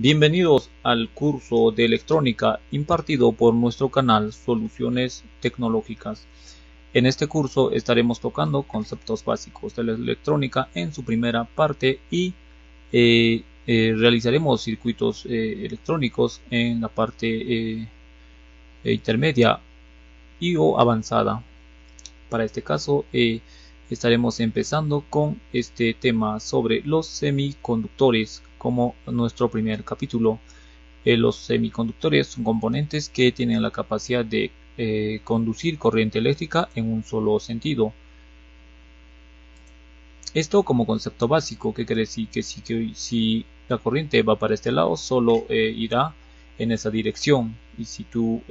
Bienvenidos al curso de electrónica impartido por nuestro canal Soluciones Tecnológicas. En este curso estaremos tocando conceptos básicos de la electrónica en su primera parte y realizaremos circuitos electrónicos en la parte intermedia y o avanzada. Para este caso estaremos empezando con este tema sobre los semiconductores como nuestro primer capítulo. Los semiconductores son componentes que tienen la capacidad de conducir corriente eléctrica en un solo sentido. Esto como concepto básico, que quiere decir que si la corriente va para este lado, solo irá en esa dirección, y si tú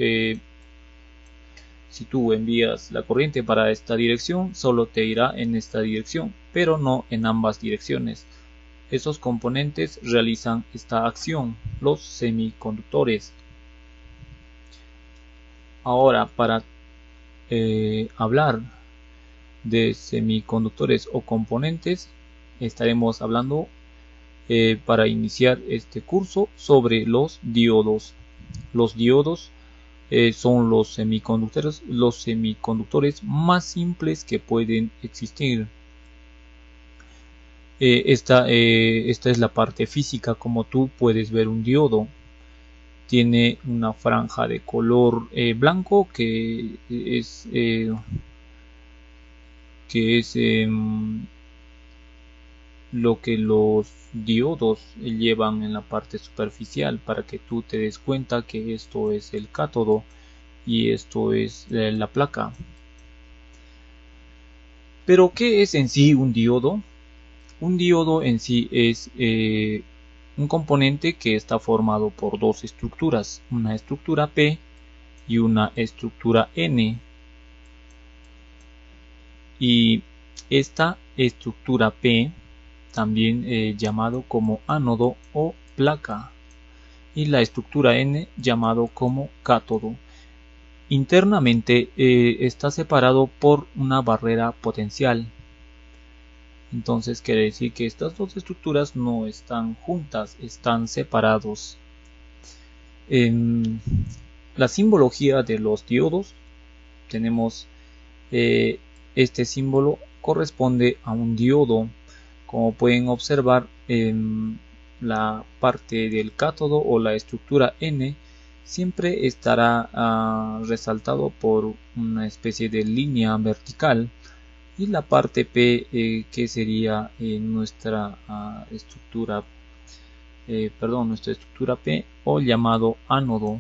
envías la corriente para esta dirección, solo te irá en esta dirección, pero no en ambas direcciones. Esos componentes realizan esta acción, los semiconductores. Ahora, para hablar de semiconductores o componentes, estaremos hablando para iniciar este curso sobre los diodos. Los diodos son los semiconductores más simples que pueden existir. Esta es la parte física. Como tú puedes ver, un diodo tiene una franja de color blanco que es lo que los diodos llevan en la parte superficial, para que tú te des cuenta que esto es el cátodo y esto es la placa. Pero ¿qué es en sí un diodo? Un diodo en sí es un componente que está formado por dos estructuras, una estructura P y una estructura N. Y esta estructura P, también llamado como ánodo o placa, y la estructura N llamado como cátodo. Internamente está separado por una barrera potencial. Entonces quiere decir que estas dos estructuras no están juntas, están separados. En la simbología de los diodos tenemos este símbolo corresponde a un diodo. Como pueden observar, en la parte del cátodo o la estructura N siempre estará resaltado por una especie de línea vertical, y la parte P que sería nuestra estructura P o llamado ánodo.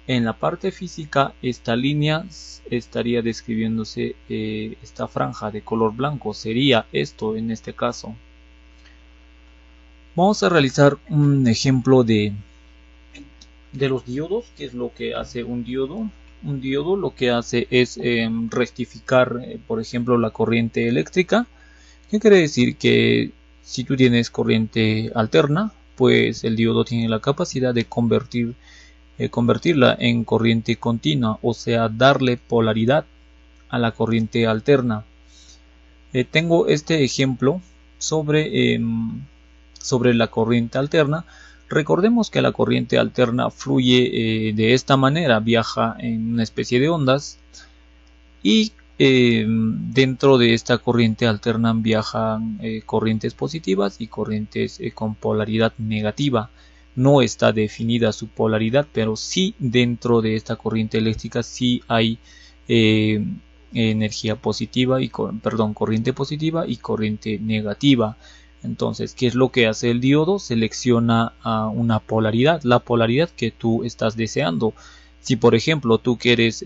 En la parte física, esta línea estaría describiéndose, esta franja de color blanco sería esto en este caso. Vamos a realizar un ejemplo de los diodos. ¿Qué es lo que hace un diodo? Un diodo lo que hace es rectificar, por ejemplo, la corriente eléctrica. ¿Qué quiere decir? Que si tú tienes corriente alterna, pues el diodo tiene la capacidad de convertirla en corriente continua, o sea, darle polaridad a la corriente alterna. Tengo este ejemplo sobre la corriente alterna. Recordemos que la corriente alterna fluye de esta manera, viaja en una especie de ondas, y dentro de esta corriente alterna viajan corrientes positivas y corrientes con polaridad negativa. No está definida su polaridad, pero sí dentro de esta corriente eléctrica sí hay corriente positiva y corriente negativa. Entonces, ¿qué es lo que hace el diodo? Selecciona una polaridad, la polaridad que tú estás deseando. Si por ejemplo tú quieres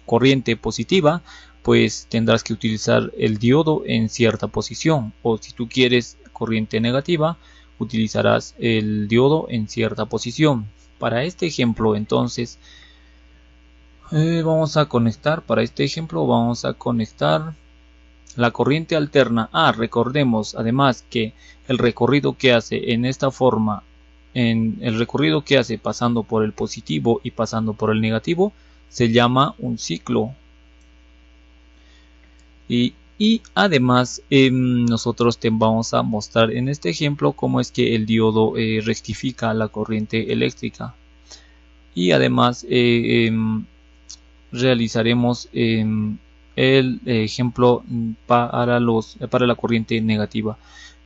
corriente positiva, pues tendrás que utilizar el diodo en cierta posición, o si tú quieres corriente negativa, utilizarás el diodo en cierta posición. Para este ejemplo, entonces, vamos a conectar la corriente alterna. Recordemos además que el recorrido que hace en esta forma, el recorrido que hace pasando por el positivo y pasando por el negativo, se llama un ciclo. Y Y además nosotros te vamos a mostrar en este ejemplo cómo es que el diodo rectifica la corriente eléctrica. Y además realizaremos el ejemplo para la corriente negativa.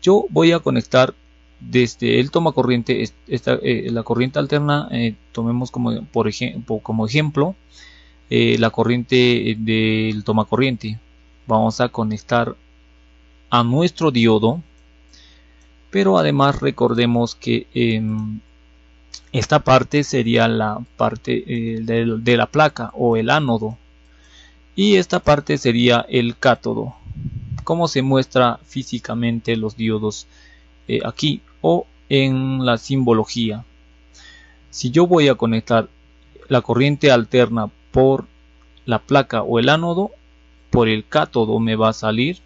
Yo voy a conectar desde el toma corriente, la corriente alterna, tomemos como ejemplo la corriente del toma corriente. Vamos a conectar a nuestro diodo, pero además recordemos que esta parte sería la parte de la placa o el ánodo, y esta parte sería el cátodo, como se muestra físicamente los diodos aquí o en la simbología. Si yo voy a conectar la corriente alterna por la placa o el ánodo, por el cátodo me va a salir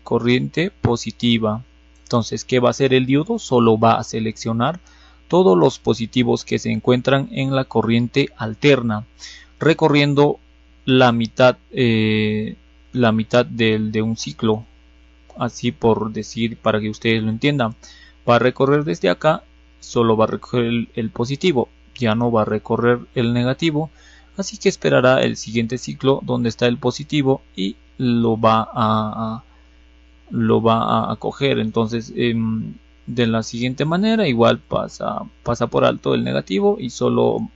corriente positiva. Entonces, ¿qué va a hacer el diodo? Solo va a seleccionar todos los positivos que se encuentran en la corriente alterna, recorriendo la mitad de un ciclo, así por decir, para que ustedes lo entiendan. Va a recorrer desde acá, solo va a recorrer el positivo, ya no va a recorrer el negativo, así que esperará el siguiente ciclo donde está el positivo y lo va a coger. Entonces de la siguiente manera, igual pasa por alto el negativo y solo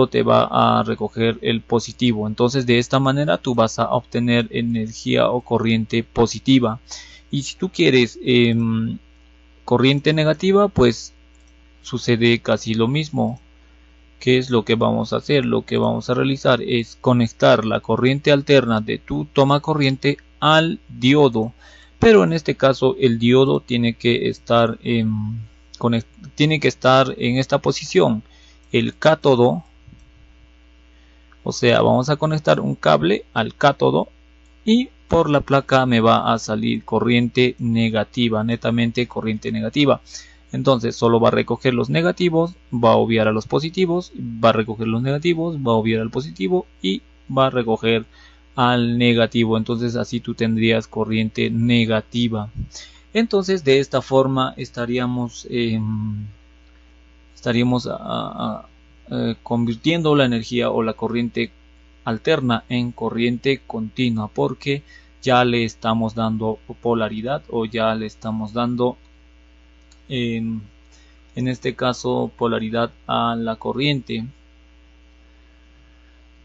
te va a recoger el positivo. Entonces de esta manera tú vas a obtener energía o corriente positiva. Y si tú quieres corriente negativa, pues sucede casi lo mismo. ¿Qué es lo que vamos a hacer? Lo que vamos a realizar es conectar la corriente alterna de tu toma corriente al diodo, pero en este caso el diodo tiene que estar en esta posición, el cátodo. O sea, vamos a conectar un cable al cátodo y por la placa me va a salir corriente negativa, netamente corriente negativa. Entonces solo va a recoger los negativos, va a obviar a los positivos, va a recoger los negativos, va a obviar al positivo y va a recoger al negativo. Entonces así tú tendrías corriente negativa. Entonces de esta forma estaríamos convirtiendo la energía o la corriente alterna en corriente continua, porque ya le estamos dando polaridad o ya le estamos dando en este caso polaridad a la corriente.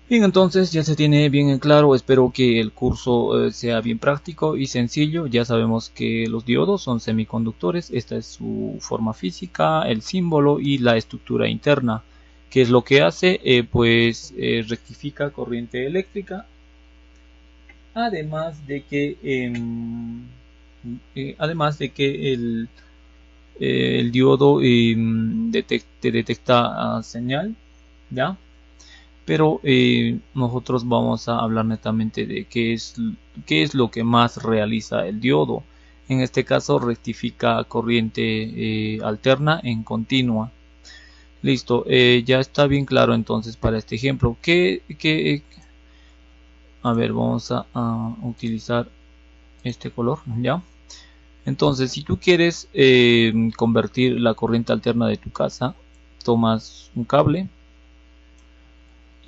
Bien, entonces ya se tiene bien en claro. Espero que el curso sea bien práctico y sencillo. Ya sabemos que los diodos son semiconductores. Esta es su forma física, el símbolo y la estructura interna. ¿Qué es lo que hace? Rectifica corriente eléctrica. Además de que el diodo detecta señal, ¿ya? Pero nosotros vamos a hablar netamente de qué es lo que más realiza el diodo. En este caso rectifica corriente alterna en continua. Listo, ya está bien claro entonces para este ejemplo. A ver, vamos a utilizar este color, ¿ya? Entonces, si tú quieres convertir la corriente alterna de tu casa, tomas un cable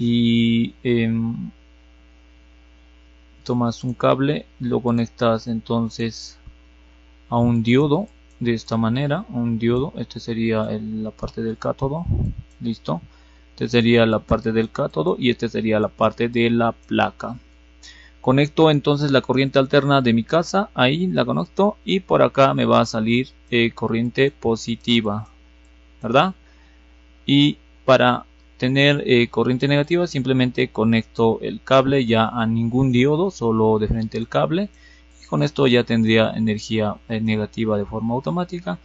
y lo conectas entonces a un diodo de esta manera, un diodo. Este sería la parte del cátodo. Listo, este sería la parte del cátodo y este sería la parte de la placa. Conecto entonces la corriente alterna de mi casa, ahí la conecto y por acá me va a salir corriente positiva, ¿verdad? Y para tener corriente negativa simplemente conecto el cable, ya a ningún diodo, solo de frente el cable, y con esto ya tendría energía negativa de forma automática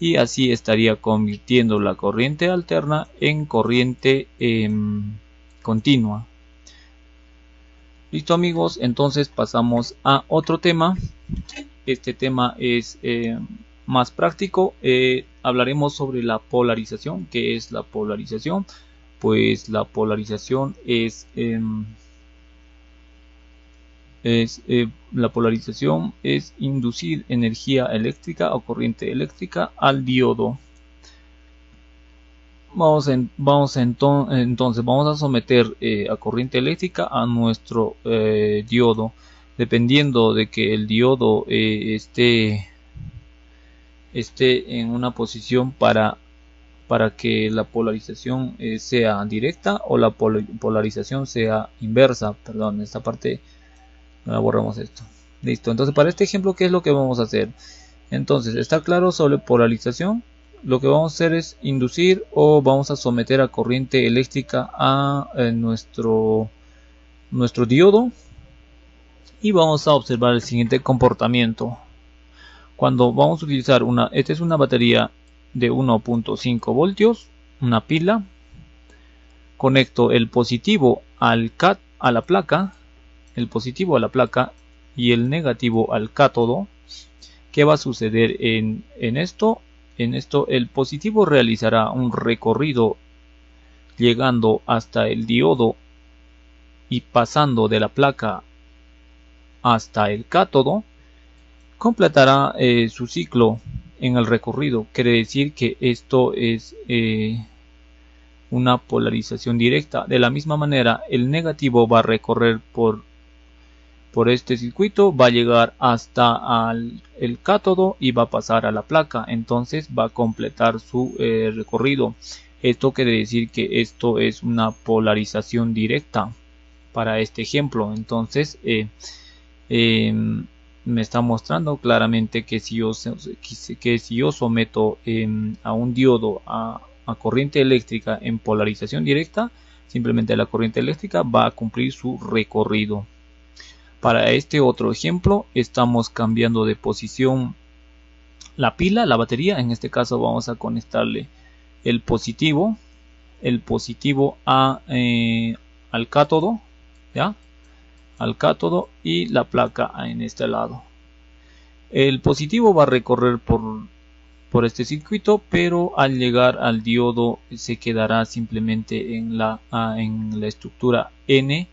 y así estaría convirtiendo la corriente alterna en corriente continua. Listo amigos, entonces pasamos a otro tema. Este tema es más práctico. Hablaremos sobre la polarización. ¿Qué es la polarización? Pues la polarización es la polarización es inducir energía eléctrica o corriente eléctrica al diodo. Entonces vamos a someter a corriente eléctrica a nuestro diodo, dependiendo de que el diodo esté en una posición para que la polarización sea directa o la polarización sea inversa. Perdón, esta parte la borramos esto. Listo, entonces para este ejemplo, ¿qué es lo que vamos a hacer? Entonces, está claro sobre polarización. Lo que vamos a hacer es inducir o vamos a someter a corriente eléctrica a nuestro diodo, y vamos a observar el siguiente comportamiento. Cuando vamos a utilizar esta es una batería de 1.5 voltios, una pila. Conecto el positivo a la placa, y el negativo al cátodo. ¿Qué va a suceder en esto? En esto el positivo realizará un recorrido llegando hasta el diodo y pasando de la placa hasta el cátodo. Completará su ciclo en el recorrido. Quiere decir que esto es una polarización directa. De la misma manera, el negativo va a recorrer por este circuito, va a llegar hasta el cátodo y va a pasar a la placa. Entonces va a completar su recorrido. Esto quiere decir que esto es una polarización directa para este ejemplo. Entonces me está mostrando claramente que si yo someto a un diodo a corriente eléctrica en polarización directa, simplemente la corriente eléctrica va a cumplir su recorrido. Para este otro ejemplo, estamos cambiando de posición la pila, la batería. En este caso vamos a conectarle el positivo al cátodo, ¿ya? Al cátodo, y la placa en este lado. El positivo va a recorrer por este circuito, pero al llegar al diodo se quedará simplemente en la estructura N,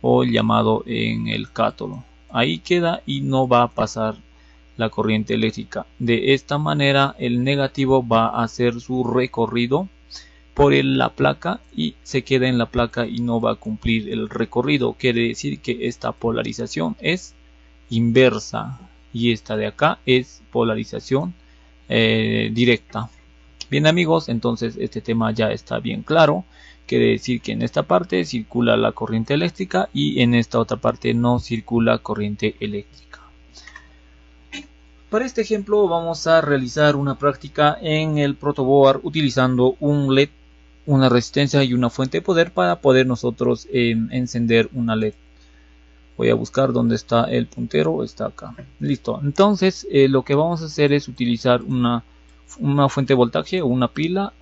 o llamado en el cátodo. Ahí queda y no va a pasar la corriente eléctrica. De esta manera el negativo va a hacer su recorrido por la placa y se queda en la placa y no va a cumplir el recorrido. Quiere decir que esta polarización es inversa y esta de acá es polarización directa. Bien amigos, entonces este tema ya está bien claro. Quiere decir que en esta parte circula la corriente eléctrica y en esta otra parte no circula corriente eléctrica. Para este ejemplo vamos a realizar una práctica en el protoboard utilizando un LED, una resistencia y una fuente de poder para poder nosotros encender una LED. Voy a buscar dónde está el puntero, está acá. Listo. Entonces lo que vamos a hacer es utilizar una fuente de voltaje o una pila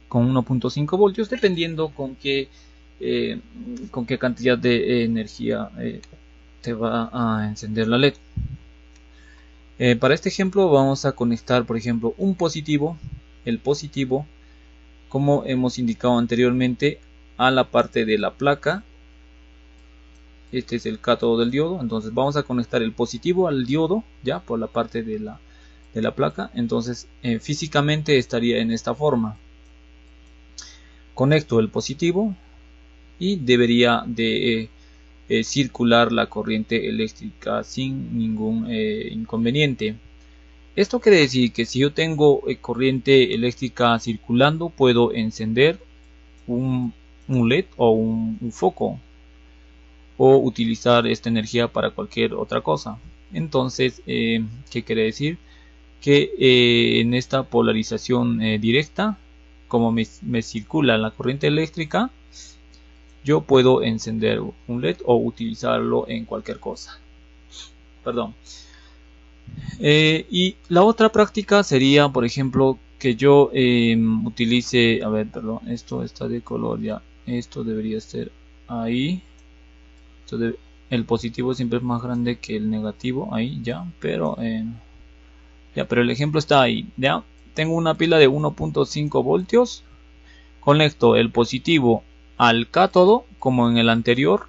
con 1.5 voltios, dependiendo con qué cantidad de energía te va a encender la LED. Para este ejemplo vamos a conectar, por ejemplo, el positivo, como hemos indicado anteriormente, a la parte de la placa. Este es el cátodo del diodo. Entonces vamos a conectar el positivo al diodo, ya por la parte de la placa. Entonces físicamente estaría en esta forma. Conecto el positivo y debería de circular la corriente eléctrica sin ningún inconveniente. Esto quiere decir que si yo tengo corriente eléctrica circulando, puedo encender un LED o un foco, o utilizar esta energía para cualquier otra cosa. Entonces, ¿qué quiere decir? Que en esta polarización directa, como me circula la corriente eléctrica, yo puedo encender un LED o utilizarlo en cualquier cosa. Perdón. Y la otra práctica sería, por ejemplo, que yo utilice, perdón, esto está de color ya, esto debería ser ahí. El positivo siempre es más grande que el negativo, ahí ya, pero pero el ejemplo está ahí, ya. Tengo una pila de 1.5 voltios, conecto el positivo al cátodo como en el anterior.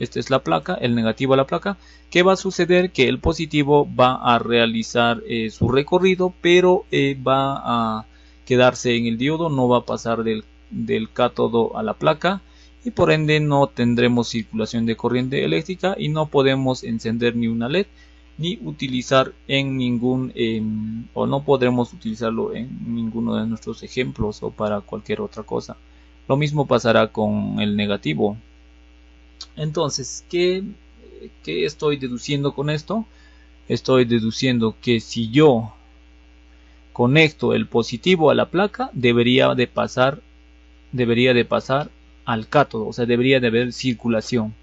esta es la placa, el negativo a la placa. ¿Qué va a suceder? Que el positivo va a realizar su recorrido, pero va a quedarse en el diodo, no va a pasar del cátodo a la placa, y por ende no tendremos circulación de corriente eléctrica y no podemos encender ni una LED ni utilizar en ningún o no podremos utilizarlo en ninguno de nuestros ejemplos o para cualquier otra cosa. Lo mismo pasará con el negativo. Entonces, ¿qué estoy deduciendo con esto? Estoy deduciendo que si yo conecto el positivo a la placa, debería de pasar al cátodo, o sea, debería de haber circulación.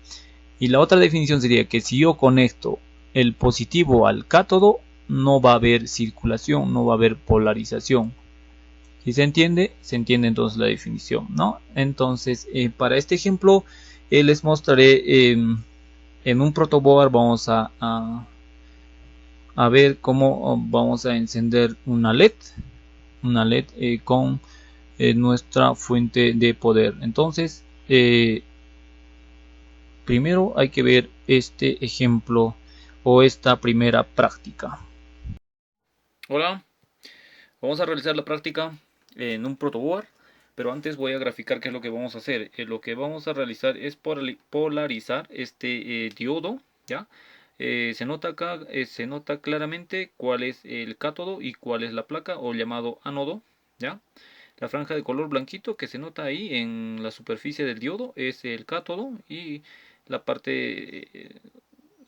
Y la otra definición sería que si yo conecto el positivo al cátodo, no va a haber circulación, no va a haber polarización. Si se entiende entonces la definición, ¿no? Entonces, para este ejemplo, les mostraré en un protoboard. Vamos a ver cómo vamos a encender una LED con nuestra fuente de poder. Entonces, primero hay que ver este ejemplo o esta primera práctica. Hola, vamos a realizar la práctica en un protoboard, pero antes voy a graficar qué es lo que vamos a hacer. Lo que vamos a realizar es polarizar este diodo, ¿ya? Se nota acá, se nota claramente cuál es el cátodo y cuál es la placa o llamado ánodo, ¿ya? La franja de color blanquito que se nota ahí en la superficie del diodo es el cátodo, y la parte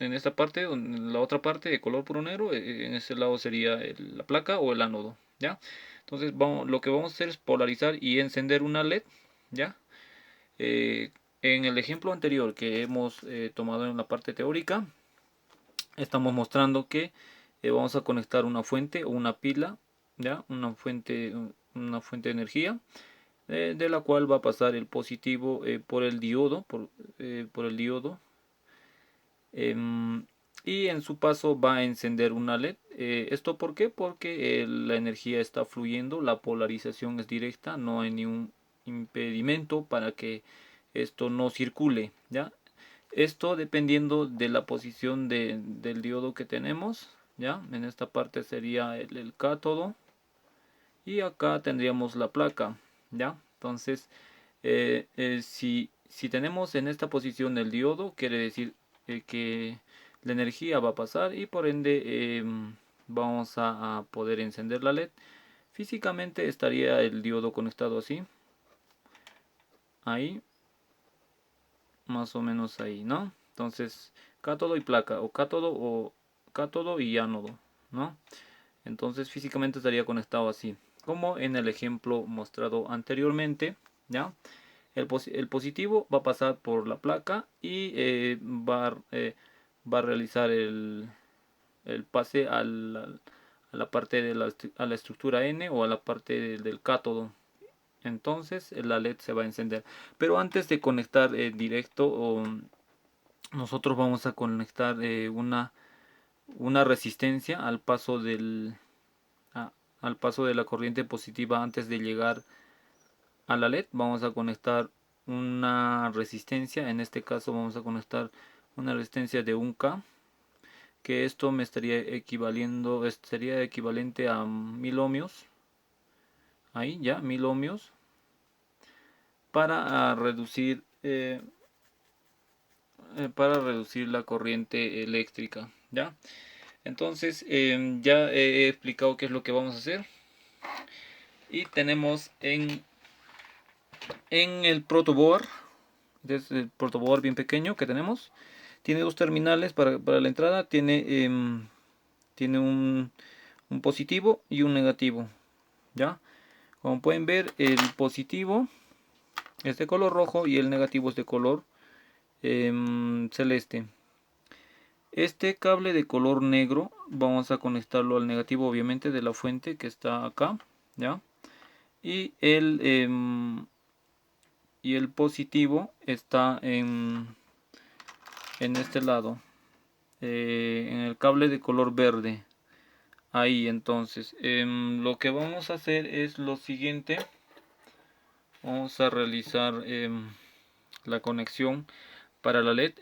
en esta parte, en la otra parte de color puro negro, en ese lado sería la placa o el ánodo, ¿ya? Entonces lo que vamos a hacer es polarizar y encender una LED, ¿ya? En el ejemplo anterior que hemos tomado en la parte teórica, estamos mostrando que vamos a conectar una fuente o una pila, ¿ya? Una fuente de energía, de la cual va a pasar el positivo por el diodo, por el diodo. Y en su paso va a encender una LED. ¿Esto por qué? Porque la energía está fluyendo, la polarización es directa, no hay ningún impedimento para que esto no circule, ¿ya? Esto dependiendo de la posición del diodo que tenemos, ¿ya? En esta parte sería el cátodo y acá tendríamos la placa, ¿ya? Entonces, si tenemos en esta posición el diodo, quiere decir que la energía va a pasar y por ende vamos a poder encender la LED. Físicamente estaría el diodo conectado así, ahí, más o menos ahí, ¿no? Entonces, cátodo y placa, o cátodo y ánodo, ¿no? Entonces físicamente estaría conectado así, como en el ejemplo mostrado anteriormente, ¿ya? El positivo va a pasar por la placa y va a realizar el pase a la parte de a la estructura N o a la parte del cátodo. Entonces la LED se va a encender. Pero antes de conectar directo, nosotros vamos a conectar una resistencia al paso al paso de la corriente positiva antes de llegar a la LED. Vamos a conectar una resistencia, en este caso vamos a conectar una resistencia de 1K, que esto me estaría sería equivalente a 1000 ohmios, ahí ya 1000 ohmios, para reducir la corriente eléctrica, ya. Entonces ya he explicado qué es lo que vamos a hacer, y tenemos en el protoboard, desde el protoboard bien pequeño que tenemos, tiene dos terminales para la entrada, tiene un positivo y un negativo, ya. Como pueden ver, el positivo es de color rojo y el negativo es de color celeste. Este cable de color negro vamos a conectarlo al negativo, obviamente, de la fuente que está acá, ya. Y el positivo está en este lado, en el cable de color verde, ahí. Entonces lo que vamos a hacer es lo siguiente: vamos a realizar la conexión para la LED.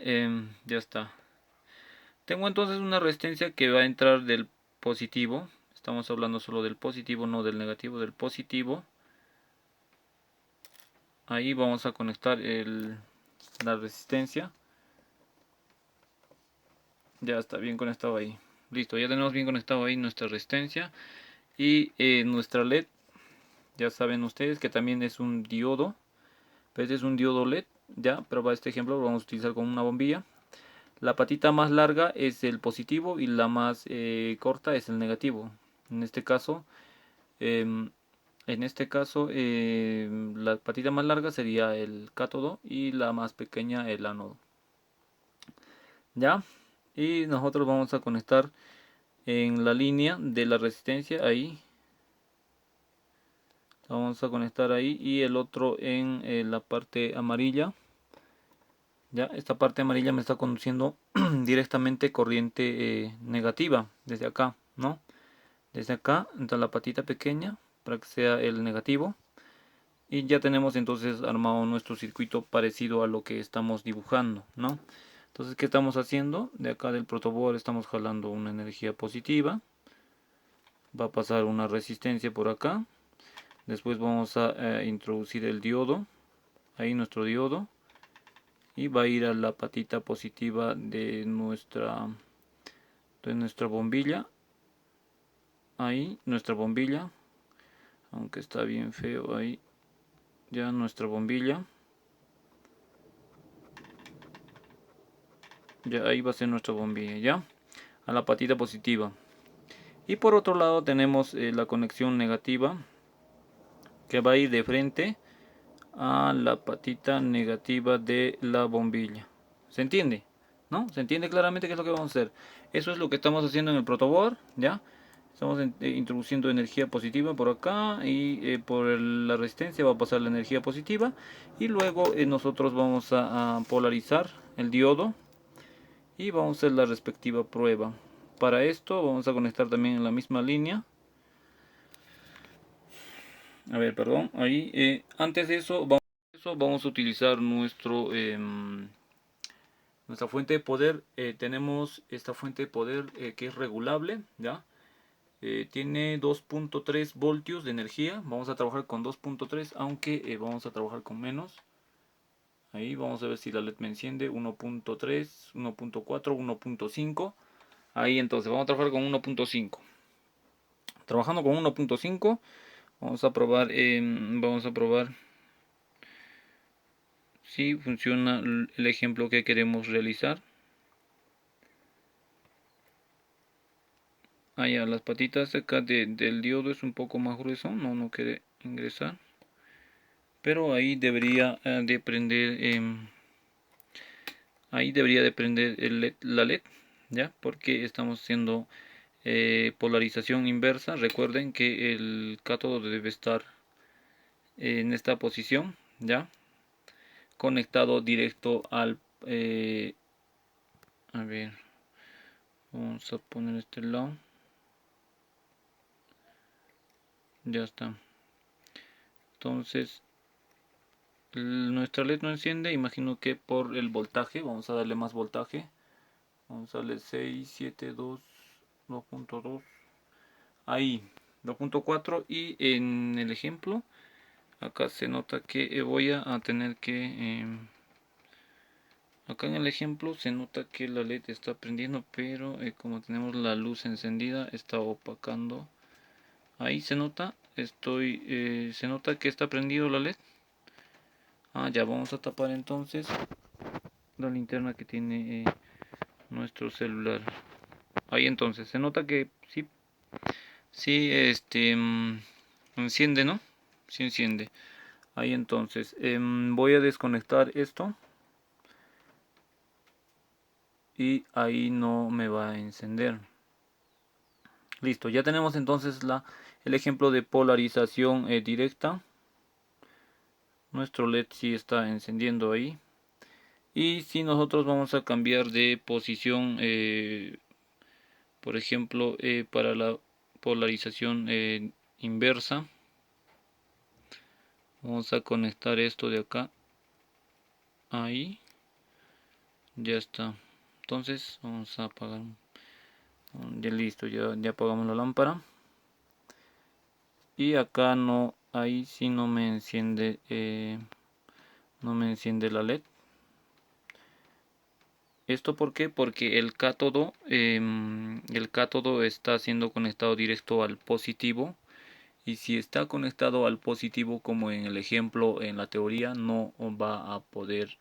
Ya está. Tengo entonces una resistencia que va a entrar del positivo. Estamos hablando solo del positivo, no del negativo, del positivo. Ahí vamos a conectar la resistencia. Ya está bien conectado ahí. Listo, ya tenemos bien conectado ahí nuestra resistencia. Y nuestra LED. Ya saben ustedes que también es un diodo. Pero este es un diodo LED. Ya, pero para este ejemplo lo vamos a utilizar con una bombilla. La patita más larga es el positivo y la más corta es el negativo. En este caso, em, la patita más larga sería el cátodo y la más pequeña el ánodo. ¿Ya? Y nosotros vamos a conectar en la línea de la resistencia ahí. Vamos a conectar ahí y el otro en la parte amarilla. Ya, esta parte amarilla me está conduciendo directamente corriente negativa desde acá, ¿no? Desde acá, entre la patita pequeña para que sea el negativo. Y ya tenemos entonces armado nuestro circuito parecido a lo que estamos dibujando, ¿no? Entonces, ¿qué estamos haciendo? De acá del protoboard estamos jalando una energía positiva. Va a pasar una resistencia por acá. Después vamos a introducir el diodo. Ahí nuestro diodo. Y va a ir a la patita positiva de nuestra bombilla. Ahí, nuestra bombilla. Aunque está bien feo ahí. Ya nuestra bombilla. Ya ahí va a ser nuestra bombilla, ya. A la patita positiva. Y por otro lado tenemos la conexión negativa. Que va a ir de frente a la patita negativa de la bombilla. ¿Se entiende? ¿No? ¿Se entiende claramente qué es lo que vamos a hacer? Eso es lo que estamos haciendo en el protoboard, ¿ya? Estamos introduciendo energía positiva por acá y por la resistencia va a pasar la energía positiva y luego nosotros vamos a polarizar el diodo y vamos a hacer la respectiva prueba. Para esto vamos a conectar también en la misma línea. A ver, perdón, ahí antes de eso vamos a utilizar nuestra fuente de poder. Tenemos esta fuente de poder que es regulable, ¿ya? Tiene 2.3 voltios de energía. Vamos a trabajar con 2.3, aunque vamos a trabajar con menos. Ahí vamos a ver si la LED me enciende. 1.3, 1.4, 1.5. Ahí entonces vamos a trabajar con 1.5. Trabajando con 1.5 vamos a probar si funciona el ejemplo que queremos realizar. Allá las patitas acá del diodo es un poco más grueso, no quiere ingresar, pero ahí debería de prender la LED, ya, porque estamos haciendo polarización inversa. Recuerden que el cátodo debe estar en esta posición, ya, conectado directo al a ver, vamos a poner este lado. Ya está. Entonces nuestra LED no enciende. Imagino que por el voltaje. Vamos a darle más voltaje. Vamos a darle 6, 7, 2, 2.2. Ahí, 2.4. Y en el ejemplo, acá se nota que voy a tener que... acá en el ejemplo se nota que la LED está prendiendo, pero como tenemos la luz encendida, está opacando. Ahí se nota, se nota que está prendido la LED. Ya vamos a tapar entonces la linterna que tiene nuestro celular. Ahí entonces, se nota que sí, sí, enciende, ¿no? Sí enciende. Ahí entonces, voy a desconectar esto. Y ahí no me va a encender. Listo, ya tenemos entonces el ejemplo de polarización directa. Nuestro LED sí está encendiendo ahí. Y si nosotros vamos a cambiar de posición, por ejemplo, para la polarización inversa, vamos a conectar esto de acá, ahí. Ya está. Entonces vamos a apagar. Ya listo, ya apagamos la lámpara. Y acá no, ahí sí no me enciende, la LED. ¿Esto por qué? Porque el cátodo está siendo conectado directo al positivo. Y si está conectado al positivo, como en el ejemplo, en la teoría, no va a poder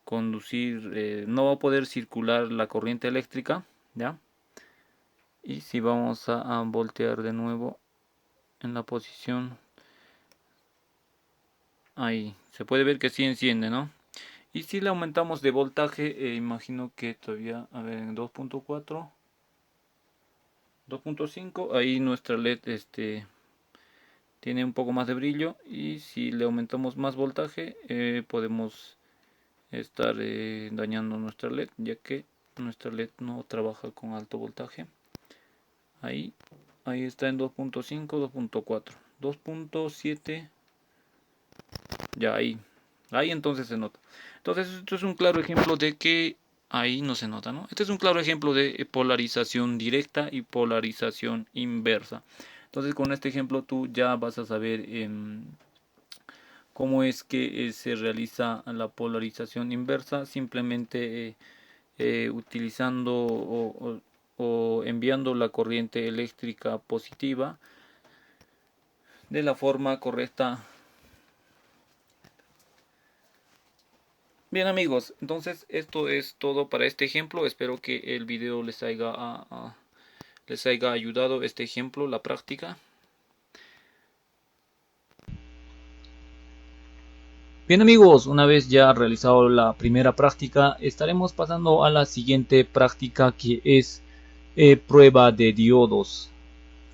conducir, no va a poder circular la corriente eléctrica, ¿ya? Y si vamos a voltear de nuevo en la posición, ahí se puede ver que sí enciende, ¿no? Y si le aumentamos de voltaje, imagino que todavía, a ver, en 2.4, 2.5, ahí nuestra LED tiene un poco más de brillo. Y si le aumentamos más voltaje, podemos estar dañando nuestra LED, ya que nuestra LED no trabaja con alto voltaje. Ahí está en 2.5, 2.4, 2.7, ya ahí entonces se nota. Entonces esto es un claro ejemplo de que ahí no se nota, ¿no? Este es un claro ejemplo de polarización directa y polarización inversa. Entonces con este ejemplo tú ya vas a saber cómo es que se realiza la polarización inversa, simplemente utilizando o enviando la corriente eléctrica positiva de la forma correcta. Bien amigos, entonces esto es todo para este ejemplo. Espero que el video les haya ayudado este ejemplo, la práctica. Bien amigos, una vez ya realizado la primera práctica, estaremos pasando a la siguiente práctica, que es prueba de diodos.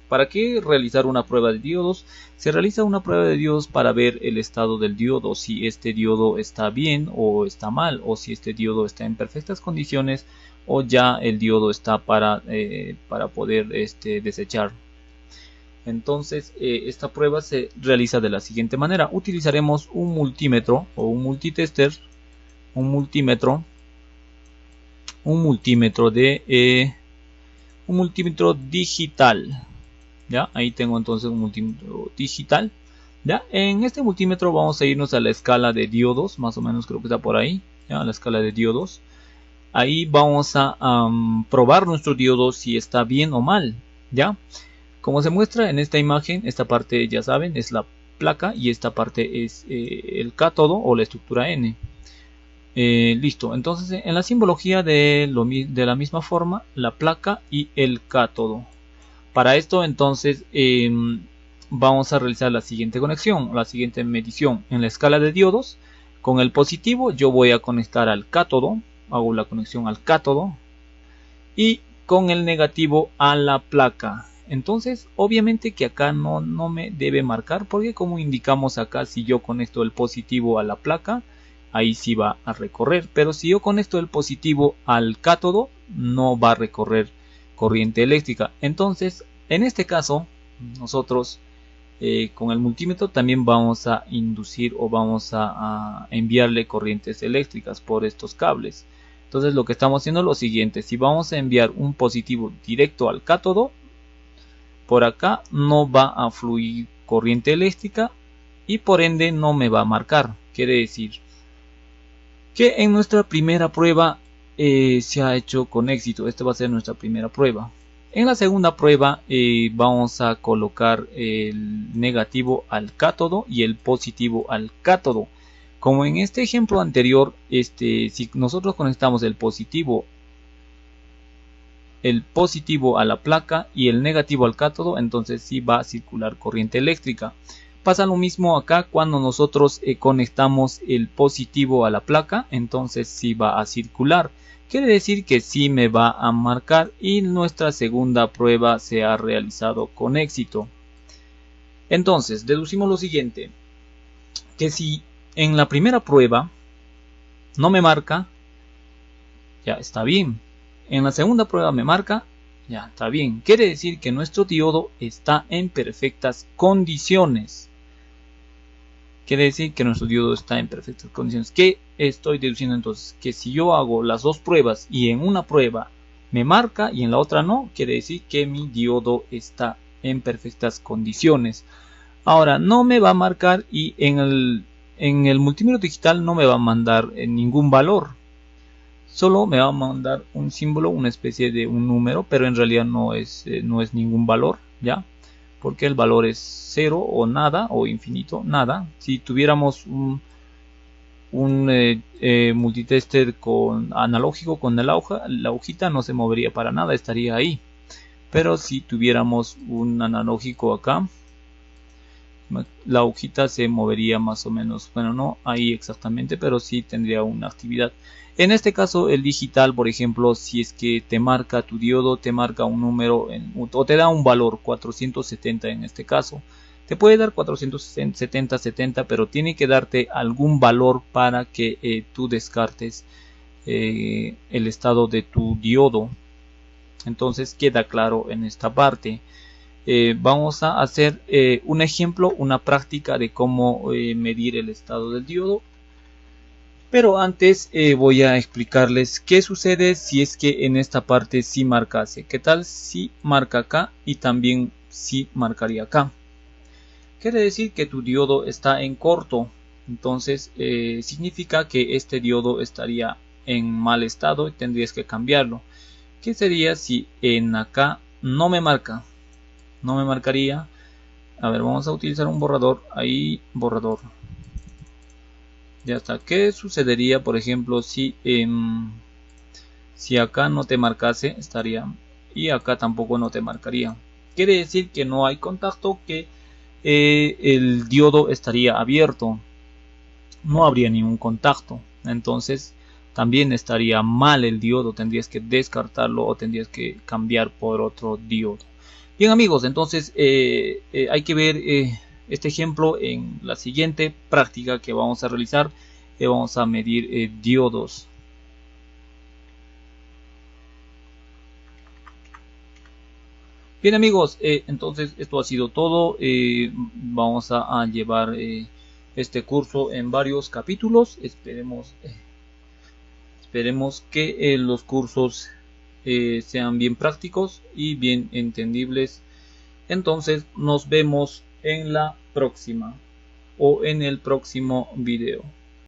¿Para qué realizar una prueba de diodos? Se realiza una prueba de diodos para ver el estado del diodo, si este diodo está bien o está mal, o si este diodo está en perfectas condiciones o ya el diodo está para poder desechar. Entonces esta prueba se realiza de la siguiente manera. Utilizaremos un multímetro o un multitester, un multímetro digital. ¿Ya? Ahí tengo entonces un multímetro digital. ¿Ya? En este multímetro vamos a irnos a la escala de diodos, más o menos creo que está por ahí, ¿ya? La escala de diodos. Ahí vamos a probar nuestro diodo si está bien o mal, ¿ya? Como se muestra en esta imagen, esta parte ya saben es la placa y esta parte es el cátodo o la estructura N. Listo, entonces en la simbología de la misma forma, la placa y el cátodo. Para esto entonces vamos a realizar la siguiente conexión, la siguiente medición. En la escala de diodos, con el positivo yo voy a conectar al cátodo, hago la conexión al cátodo, y con el negativo a la placa. Entonces obviamente que acá no me debe marcar, porque como indicamos acá, si yo conecto el positivo a la placa, ahí sí va a recorrer, pero si yo conecto el positivo al cátodo, no va a recorrer corriente eléctrica. Entonces en este caso nosotros con el multímetro también vamos a inducir o vamos a enviarle corrientes eléctricas por estos cables. Entonces lo que estamos haciendo es lo siguiente: si vamos a enviar un positivo directo al cátodo, por acá no va a fluir corriente eléctrica y por ende no me va a marcar. Quiere decir que en nuestra primera prueba se ha hecho con éxito. Esta va a ser nuestra primera prueba. En la segunda prueba vamos a colocar el negativo al cátodo y el positivo al cátodo. Como en este ejemplo anterior, si nosotros conectamos el positivo a la placa y el negativo al cátodo, entonces sí va a circular corriente eléctrica. Pasa lo mismo acá cuando nosotros conectamos el positivo a la placa, entonces sí va a circular. Quiere decir que sí me va a marcar y nuestra segunda prueba se ha realizado con éxito. Entonces deducimos lo siguiente: que si en la primera prueba no me marca, ya está bien. En la segunda prueba me marca, ya está bien. Quiere decir que nuestro diodo está en perfectas condiciones. quiere decir que nuestro diodo está en perfectas condiciones. ¿Qué estoy deduciendo entonces? Que si yo hago las dos pruebas y en una prueba me marca y en la otra no, quiere decir que mi diodo está en perfectas condiciones. Ahora no me va a marcar y en el multímetro digital no me va a mandar ningún valor. Solo me va a mandar un símbolo, una especie de un número, pero en realidad no es ningún valor, ¿ya? Porque el valor es 0 o nada o infinito, nada. Si tuviéramos un multitester analógico con la hojita no se movería para nada, estaría ahí. Pero si tuviéramos un analógico acá, la hojita se movería más o menos, bueno, no ahí exactamente, pero sí tendría una actividad. En este caso el digital, por ejemplo, si es que te marca tu diodo, te marca un número o te da un valor 470 en este caso, te puede dar 470, 70, pero tiene que darte algún valor para que tú descartes el estado de tu diodo. Entonces queda claro en esta parte. Vamos a hacer un ejemplo, una práctica de cómo medir el estado del diodo. Pero antes voy a explicarles qué sucede si es que en esta parte sí marcase. ¿Qué tal si marca acá y también si marcaría acá? Quiere decir que tu diodo está en corto. Entonces significa que este diodo estaría en mal estado y tendrías que cambiarlo. ¿Qué sería si en acá no me marca? No me marcaría. A ver, vamos a utilizar un borrador. Ahí, borrador. Ya está. ¿Qué sucedería, por ejemplo, si acá no te marcase? Estaría. Y acá tampoco no te marcaría. Quiere decir que no hay contacto, que el diodo estaría abierto. No habría ningún contacto. Entonces también estaría mal el diodo. Tendrías que descartarlo o tendrías que cambiar por otro diodo. Bien amigos, entonces hay que ver este ejemplo en la siguiente práctica que vamos a realizar. Vamos a medir diodos. Bien amigos, entonces esto ha sido todo. Vamos a llevar este curso en varios capítulos. Esperemos que los cursos sean bien prácticos y bien entendibles. Entonces nos vemos en la próxima o en el próximo video.